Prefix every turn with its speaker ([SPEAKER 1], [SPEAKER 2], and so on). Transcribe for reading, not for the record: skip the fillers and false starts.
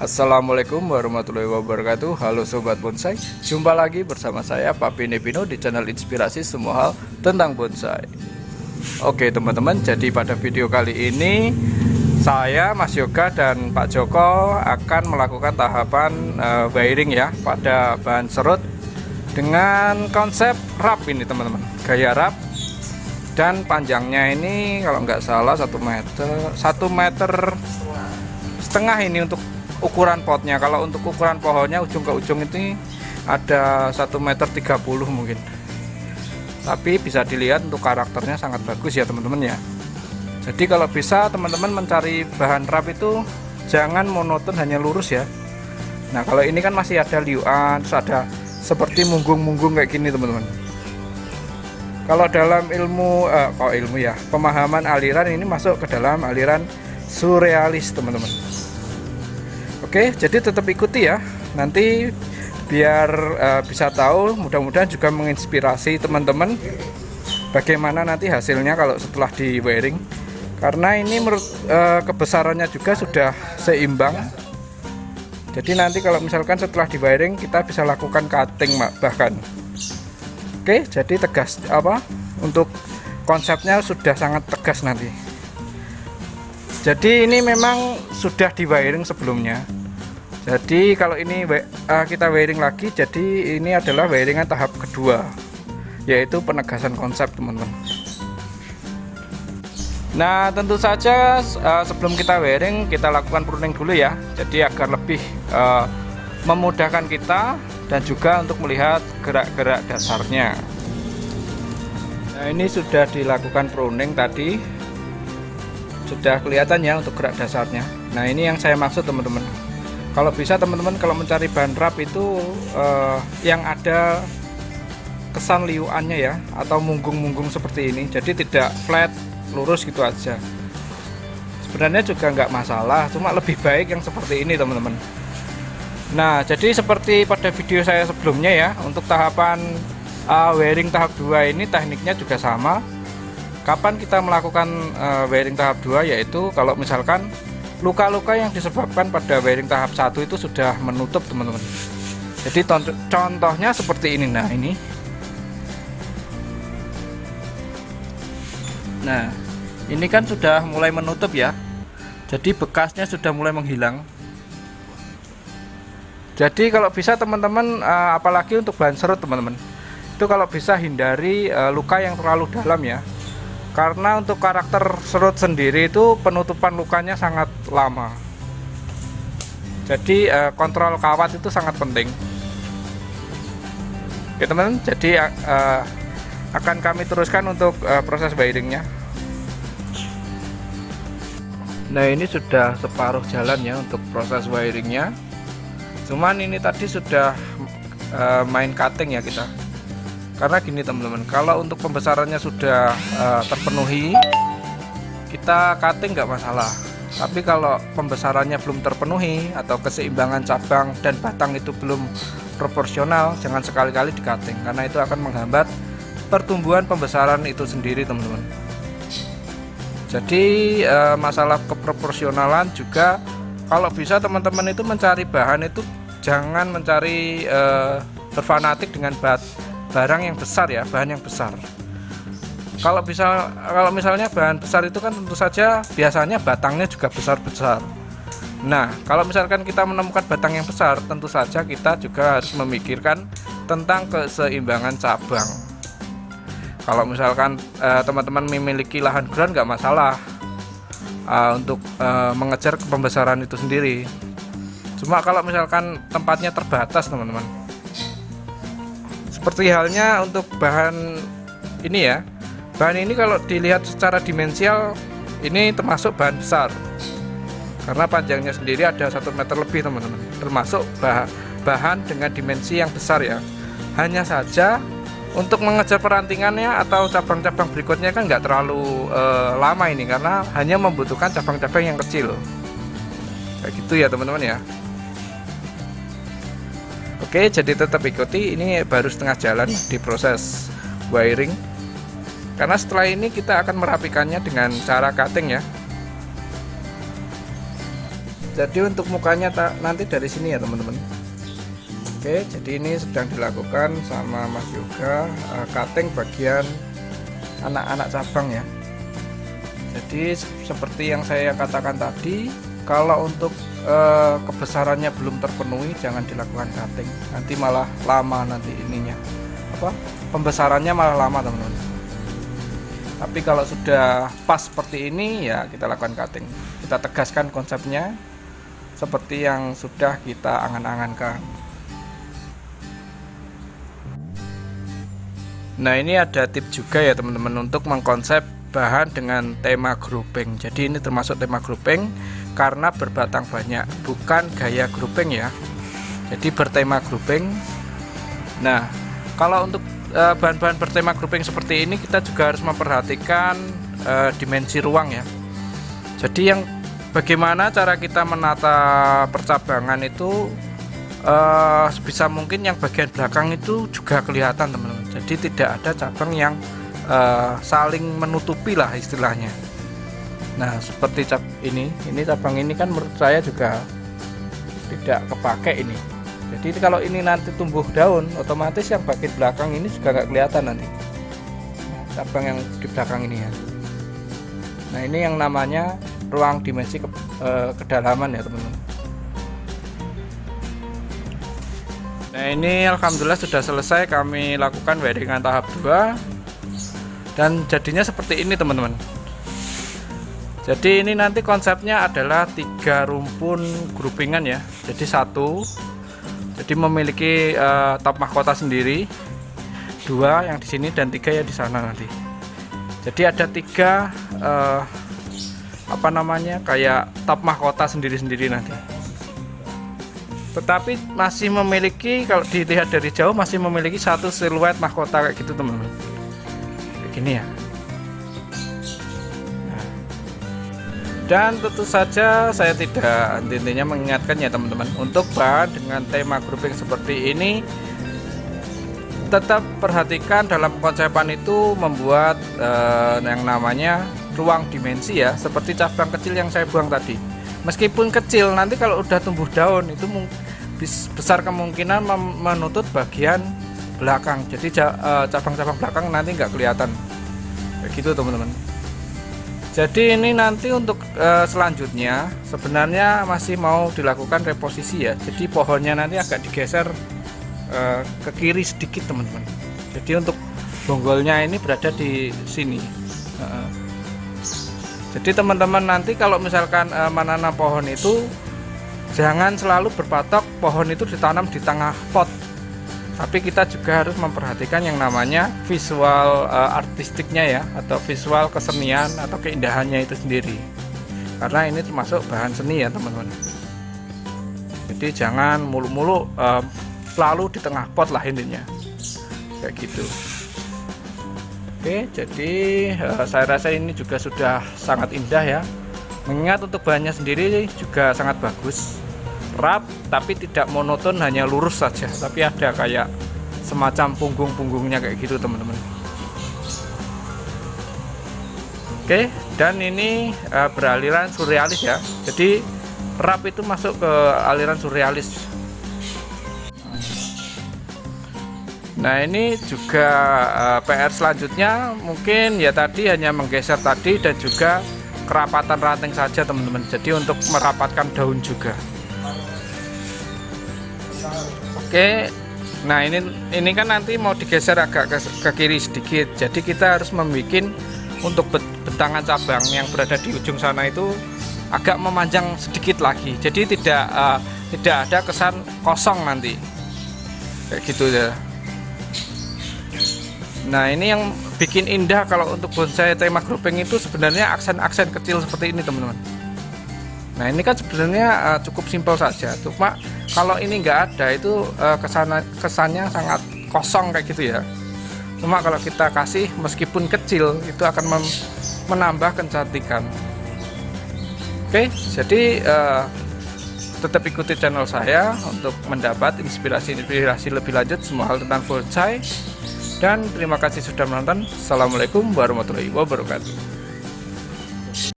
[SPEAKER 1] Assalamualaikum warahmatullahi wabarakatuh. Halo Sobat Bonsai, jumpa lagi bersama saya Pak Pinepino di channel inspirasi semua hal tentang bonsai. Oke teman-teman, jadi pada video kali ini saya, Mas Yoga dan Pak Joko akan melakukan tahapan wiring ya pada bahan serut dengan konsep wrap ini teman-teman, gaya wrap. Dan panjangnya ini kalau nggak salah 1 meter setengah ini untuk ukuran potnya. Kalau untuk ukuran pohonnya ujung ke ujung ini ada 1,30 meter mungkin. Tapi bisa dilihat untuk karakternya sangat bagus ya teman-teman ya. Jadi kalau bisa teman-teman mencari bahan wrap itu jangan monoton hanya lurus ya. Nah kalau ini kan masih ada liuan, terus ada seperti munggung-munggung kayak gini teman-teman. Kalau dalam pemahaman aliran ini masuk ke dalam aliran surrealis teman-teman. Oke, jadi tetap ikuti ya, nanti biar bisa tahu, mudah-mudahan juga menginspirasi teman-teman bagaimana nanti hasilnya kalau setelah di wiring. Karena ini menurut kebesarannya juga sudah seimbang. Jadi nanti kalau misalkan setelah di wiring kita bisa lakukan cutting bahkan. Oke, jadi tegas untuk konsepnya sudah sangat tegas nanti. Jadi ini memang sudah di wiring sebelumnya. Jadi kalau ini kita wiring lagi, jadi ini adalah wiringan tahap kedua, yaitu penegasan konsep teman-teman. Nah tentu saja sebelum kita wiring kita lakukan pruning dulu ya, jadi agar lebih memudahkan kita dan juga untuk melihat gerak-gerak dasarnya. Nah ini sudah dilakukan pruning tadi, sudah kelihatan ya untuk gerak dasarnya. Nah ini yang saya maksud teman-teman. Kalau bisa teman-teman kalau mencari bahan wrap itu yang ada kesan liuannya ya, atau munggung-munggung seperti ini, jadi tidak flat lurus gitu aja. Sebenarnya juga nggak masalah, cuma lebih baik yang seperti ini teman-teman. Nah jadi seperti pada video saya sebelumnya ya, untuk tahapan wiring tahap 2 ini tekniknya juga sama. Kapan kita melakukan wiring tahap 2, yaitu kalau misalkan luka-luka yang disebabkan pada wiring tahap 1 itu sudah menutup teman-teman. Jadi contohnya seperti ini. Nah ini, nah ini kan sudah mulai menutup ya, jadi bekasnya sudah mulai menghilang. Jadi kalau bisa teman-teman apalagi untuk bahan serut teman-teman, itu kalau bisa hindari luka yang terlalu dalam ya. Karena untuk karakter serut sendiri itu penutupan lukanya sangat lama. Jadi kontrol kawat itu sangat penting. Oke teman-teman, jadi akan kami teruskan untuk proses wiringnya. Nah ini sudah separuh jalan ya untuk proses wiringnya. Cuman ini tadi sudah main cutting ya kita. Karena gini teman-teman, kalau untuk pembesarannya sudah terpenuhi, kita cutting nggak masalah. Tapi kalau pembesarannya belum terpenuhi atau keseimbangan cabang dan batang itu belum proporsional, jangan sekali-kali di cutting, karena itu akan menghambat pertumbuhan pembesaran itu sendiri teman-teman. Jadi masalah keproporsionalan juga, kalau bisa teman-teman itu mencari bahan itu jangan mencari berfanatik dengan barang yang besar ya, bahan yang besar. Kalau misalnya bahan besar itu kan tentu saja biasanya batangnya juga besar-besar. Nah kalau misalkan kita menemukan batang yang besar, tentu saja kita juga harus memikirkan tentang keseimbangan cabang. Kalau misalkan teman-teman memiliki lahan ground nggak masalah untuk mengejar pembesaran itu sendiri. Cuma kalau misalkan tempatnya terbatas teman-teman, seperti halnya untuk bahan ini ya, bahan ini kalau dilihat secara dimensial ini termasuk bahan besar karena panjangnya sendiri ada 1 meter lebih teman-teman, termasuk bahan dengan dimensi yang besar ya. Hanya saja untuk mengejar perantingannya atau cabang-cabang berikutnya kan nggak terlalu lama ini, karena hanya membutuhkan cabang-cabang yang kecil kayak gitu ya teman-teman ya. Oke, jadi tetap ikuti, ini baru setengah jalan di proses wiring. Karena setelah ini kita akan merapikannya dengan cara cutting ya. Jadi untuk mukanya nanti dari sini ya teman-teman. Oke, jadi ini sedang dilakukan sama Mas Yoga, cutting bagian anak-anak cabang ya. Jadi seperti yang saya katakan tadi, kalau untuk kebesarannya belum terpenuhi jangan dilakukan cutting, nanti malah lama, nanti ininya pembesarannya malah lama teman-teman. Tapi kalau sudah pas seperti ini ya kita lakukan cutting, kita tegaskan konsepnya seperti yang sudah kita angan-angankan. Nah, ini ada tip juga ya teman-teman untuk mengkonsep bahan dengan tema grouping. Jadi ini termasuk tema grouping karena berbatang banyak, bukan gaya grouping ya. Jadi bertema grouping. Nah, kalau untuk bahan-bahan bertema grouping seperti ini kita juga harus memperhatikan dimensi ruang ya. Jadi yang bagaimana cara kita menata percabangan itu sebisa mungkin yang bagian belakang itu juga kelihatan teman-teman. Jadi tidak ada cabang yang saling menutupi lah istilahnya. Nah, seperti ini cabang ini kan menurut saya juga tidak kepake ini. Jadi kalau ini nanti tumbuh daun, otomatis yang bagian belakang ini juga nggak kelihatan nanti. Nah, cabang yang di belakang ini ya. Nah, ini yang namanya ruang dimensi kedalaman ya teman-teman. Nah, ini alhamdulillah sudah selesai kami lakukan wiringan tahap 2 dan jadinya seperti ini teman-teman. Jadi ini nanti konsepnya adalah 3 rumpun groupingan ya. Jadi jadi memiliki top mahkota sendiri, 2 yang di sini dan 3 yang di sana nanti. Jadi ada 3 kayak top mahkota sendiri-sendiri nanti. Tetapi masih memiliki, kalau dilihat dari jauh masih memiliki satu siluet mahkota kayak gitu teman-teman. Kayak gini ya. Nah. Dan tentu saja saya tidak intinya mengingatkan ya teman-teman, untuk bahan dengan tema grouping seperti ini tetap perhatikan dalam pengonsepan itu membuat yang namanya ruang dimensi ya, seperti cabang kecil yang saya buang tadi. Meskipun kecil, nanti kalau udah tumbuh daun itu besar kemungkinan menutup bagian belakang. Jadi cabang-cabang belakang nanti nggak kelihatan kayak gitu teman-teman. Jadi ini nanti untuk selanjutnya sebenarnya masih mau dilakukan reposisi ya. Jadi pohonnya nanti agak digeser ke kiri sedikit teman-teman. Jadi untuk bonggolnya ini berada di sini. Jadi teman-teman nanti kalau misalkan menanam pohon itu jangan selalu berpatok pohon itu ditanam di tengah pot, tapi kita juga harus memperhatikan yang namanya visual artistiknya ya, atau visual kesenian atau keindahannya itu sendiri, karena ini termasuk bahan seni ya teman-teman. Jadi jangan mulu-mulu selalu di tengah pot lah intinya kayak gitu. Oke, jadi saya rasa ini juga sudah sangat indah ya. Mengingat untuk bahannya sendiri juga sangat bagus, rap tapi tidak monoton hanya lurus saja, tapi ada kayak semacam punggung-punggungnya kayak gitu teman-teman. Oke, dan ini beraliran surrealis ya. Jadi rap itu masuk ke aliran surrealis. Nah, ini juga PR selanjutnya mungkin ya tadi hanya menggeser tadi dan juga kerapatan ranting saja teman-teman. Jadi untuk merapatkan daun juga. Oke. Nah, ini kan nanti mau digeser agak ke kiri sedikit. Jadi kita harus membuat untuk bentangan cabang yang berada di ujung sana itu agak memanjang sedikit lagi. Jadi tidak ada kesan kosong nanti. Kayak gitu ya. Nah, ini yang bikin indah kalau untuk bonsai tema grouping itu sebenarnya aksen-aksen kecil seperti ini teman-teman. Nah, ini kan sebenarnya cukup simpel saja. Cuma kalau ini nggak ada itu kesannya sangat kosong kayak gitu ya. Cuma kalau kita kasih meskipun kecil itu akan menambah kecantikan. Oke, jadi tetap ikuti channel saya untuk mendapat inspirasi lebih lanjut semua hal tentang bonsai. Dan terima kasih sudah menonton. Assalamualaikum warahmatullahi wabarakatuh.